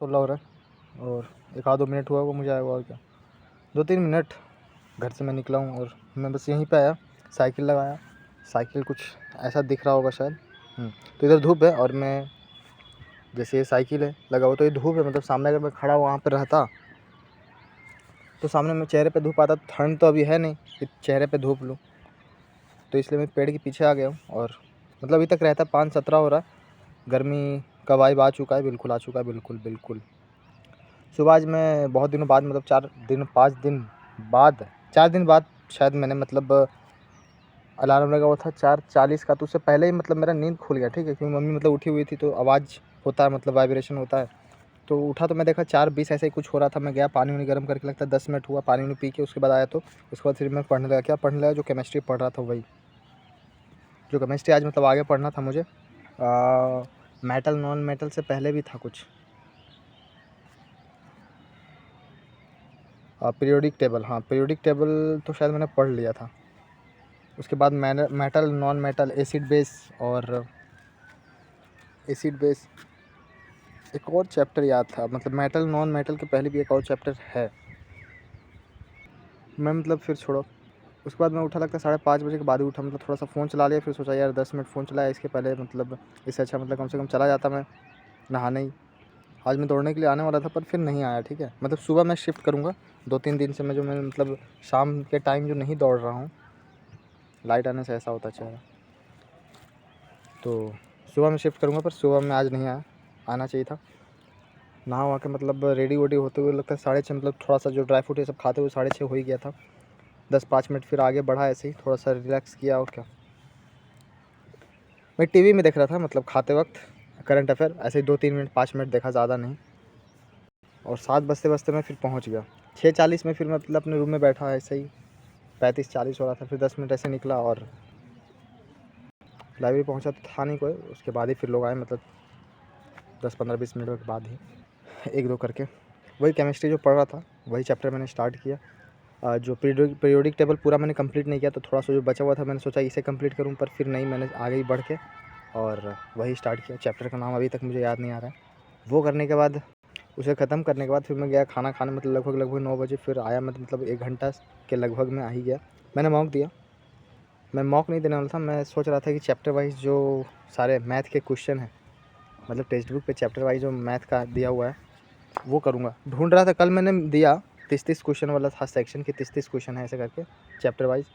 16 हो रहा है और 1-2 मिनट हुआ वो मुझे आया हुआ और क्या 2-3 मिनट घर से मैं निकला हूँ और मैं बस यहीं पे आया, साइकिल लगाया। साइकिल कुछ ऐसा दिख रहा होगा शायद। तो इधर धूप है और मैं जैसे ये साइकिल है लगा हुआ तो ये धूप है, मतलब सामने अगर मैं खड़ा वहाँ पर रहता तो सामने में चेहरे पे धूप आता। ठंड तो अभी है नहीं कि चेहरे पे धूप लूँ, तो इसलिए मैं पेड़ के पीछे आ गया हूँ। और मतलब अभी तक रहता 5-17 हो रहा है। गर्मी का वाइब आ चुका है, बिल्कुल आ चुका है, बिल्कुल। सुबह आज मैं बहुत दिनों बाद मतलब 4 दिन बाद शायद मैंने मतलब अलार्म लगा हुआ था 4:40 का, तो उससे पहले ही मतलब मेरा नींद खुल गया, ठीक है। क्योंकि मम्मी मतलब उठी हुई थी तो आवाज़ होता है, मतलब वाइब्रेशन होता है। तो उठा तो मैं देखा 4:20 ऐसे ही कुछ हो रहा था। मैं गया पानी वानी गर्म करके, लगता है 10 मिनट हुआ, पानी वानी पी के उसके बाद आया। तो उसके बाद फिर मैं पढ़ने लगा। क्या पढ़ने लगा? जो केमिस्ट्री पढ़ रहा था वही, जो केमिस्ट्री आज मतलब आगे पढ़ना था मुझे। मेटल नॉन मेटल से पहले भी था कुछ, पीरियोडिक टेबल। हाँ, पीरियोडिक टेबल तो शायद मैंने पढ़ लिया था। उसके बाद मैंने metal non metal, acid base एक और चैप्टर याद था। मतलब मेटल नॉन मेटल के पहले भी एक और चैप्टर है। मैं मतलब फिर छोड़ो, उसके बाद मैं उठा, लगता है 5:30 बजे के बाद ही उठा। मतलब थोड़ा सा फ़ोन चला लिया, फिर सोचा यार 10 मिनट फ़ोन चलाया इसके पहले, मतलब इससे अच्छा मतलब कम से कम चला जाता मैं नहाने ही। आज मैं दौड़ने के लिए आने वाला था पर फिर नहीं आया, ठीक है। मतलब सुबह मैं शिफ्ट करूँगा 2-3 दिन से। मैं मतलब शाम के टाइम जो नहीं दौड़ रहा हूँ, लाइट आने से ऐसा होता है चेहरा। तो सुबह मैं शिफ्ट करूँगा, पर सुबह में आज नहीं आया, आना चाहिए था। नहा वहा के मतलब रेडी वेडी होते हुए लगता है 6:30, मतलब थोड़ा सा जो ड्राई फ्रूट ये सब खाते हुए 6:30 हो ही गया था। 10-5 मिनट फिर आगे बढ़ा, ऐसे ही थोड़ा सा रिलैक्स किया। और क्या, मैं टीवी में देख रहा था, मतलब खाते वक्त करंट अफेयर, ऐसे ही 2-3 मिनट 5 मिनट देखा, ज़्यादा नहीं। और 7 बजते बजते मैं फिर पहुंच गया। 6:40 में फिर मैं मतलब अपने रूम में बैठा, ऐसे ही 35-40 हो रहा था। फिर 10 मिनट ऐसे निकला और लाइब्रेरी पहुंचा तो था नहीं कोई। उसके बाद ही फिर लोग आए, मतलब 10-15-20 मिनट के बाद ही, 1-2 करके। वही केमिस्ट्री जो पढ़ रहा था वही चैप्टर मैंने स्टार्ट किया। जो पीरियोडिक टेबल पूरा मैंने कंप्लीट नहीं किया, तो थोड़ा सा जो बचा हुआ था मैंने सोचा इसे कंप्लीट करूं, पर फिर नहीं, मैंने आगे ही बढ़ के और वही स्टार्ट किया। चैप्टर का नाम अभी तक मुझे याद नहीं आ रहा है। वो करने के बाद, उसे ख़त्म करने के बाद फिर मैं गया खाना खाने, मतलब लगभग 9 बजे फिर आया मैं, मतलब 1 घंटा के लगभग में आ ही गया। मैंने मॉक दिया। मैं मॉक नहीं देने वाला था, मैं सोच रहा था कि चैप्टर वाइज़ जो सारे मैथ के क्वेश्चन हैं, मतलब टेक्स्ट बुक पे चैप्टर वाइज़ जो मैथ का दिया हुआ है वो करूँगा। ढूंढ रहा था, कल मैंने दिया 30-30 क्वेश्चन वाला था, सेक्शन के 30-30 क्वेश्चन है ऐसे करके चैप्टर वाइज़।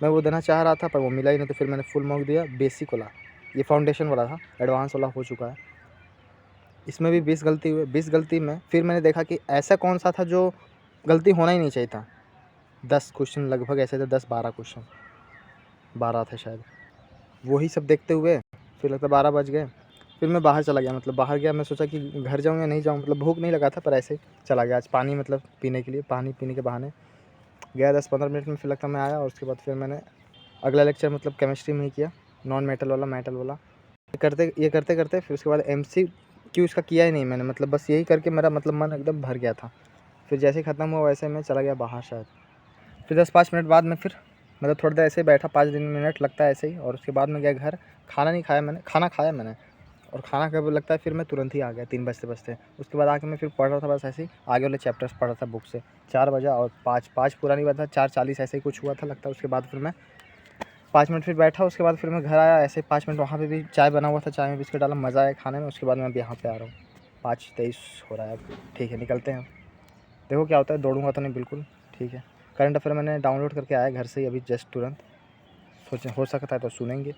मैं वो देना चाह रहा था पर वो मिला ही नहीं, तो फिर मैंने फुल मॉक दिया। बेसिक वाला, ये फाउंडेशन वाला था, एडवांस वाला हो चुका है। इसमें भी 20 गलती हुए। 20 गलती में फिर मैंने देखा कि ऐसा कौन सा था जो गलती होना ही नहीं चाहिए था। 10 क्वेश्चन लगभग ऐसे थे, 10-12 क्वेश्चन, 12 थे शायद। वही सब देखते हुए फिर लगता 12 बज गए। फिर मैं बाहर चला गया, मतलब बाहर गया, मैं सोचा कि घर जाऊँ या नहीं जाऊँ, मतलब भूख नहीं लगा था पर ऐसे ही चला गया आज पानी मतलब पीने के लिए, पानी पीने के बहाने गया। 10-15 मिनट में फिर लगता मैं आया। और उसके बाद फिर मैंने अगला लेक्चर मतलब केमिस्ट्री में ही किया, नॉन मेटल वाला, मेटल वाला। ये करते करते फिर उसके बाद MCQ इसका किया ही नहीं मैंने, मतलब बस यही करके मेरा मतलब मन एकदम भर गया था। फिर जैसे ही ख़त्म हुआ वैसे मैं चला गया बाहर शायद। फिर 10-5 मिनट बाद में फिर मतलब थोड़ी देर ऐसे ही बैठा, 5 मिनट लगता है ऐसे ही। और उसके बाद में गया घर। खाना नहीं खाया मैंने, खाना खाया मैंने, और खाना कब लगता है फिर मैं तुरंत ही आ गया 3 बजते बजते। उसके बाद आके मैं फिर पढ़ रहा था, बस ऐसे ही आगे वाले चैप्टर्स पढ़ रहा था बुक से। 4 बजा और 5 पूरा नहीं बजा, 4:40 ऐसे ही कुछ हुआ था लगता है। उसके बाद फिर मैं 5 मिनट फिर बैठा। उसके बाद फिर मैं घर आया, ऐसे 5 मिनट वहाँ पे भी चाय बना हुआ था, चाय में बिस्किट डाला, मज़ा आया खाने में। उसके बाद मैं अभी यहाँ पे आ रहा हूँ। 5:23 हो रहा है अब। ठीक है, निकलते हैं। देखो क्या होता है, दौड़ूंगा तो नहीं, बिल्कुल ठीक है। करंट अफेयर मैंने डाउनलोड करके आया घर से ही अभी जस्ट तुरंत। सोचें हो सकता है तो सुनेंगे।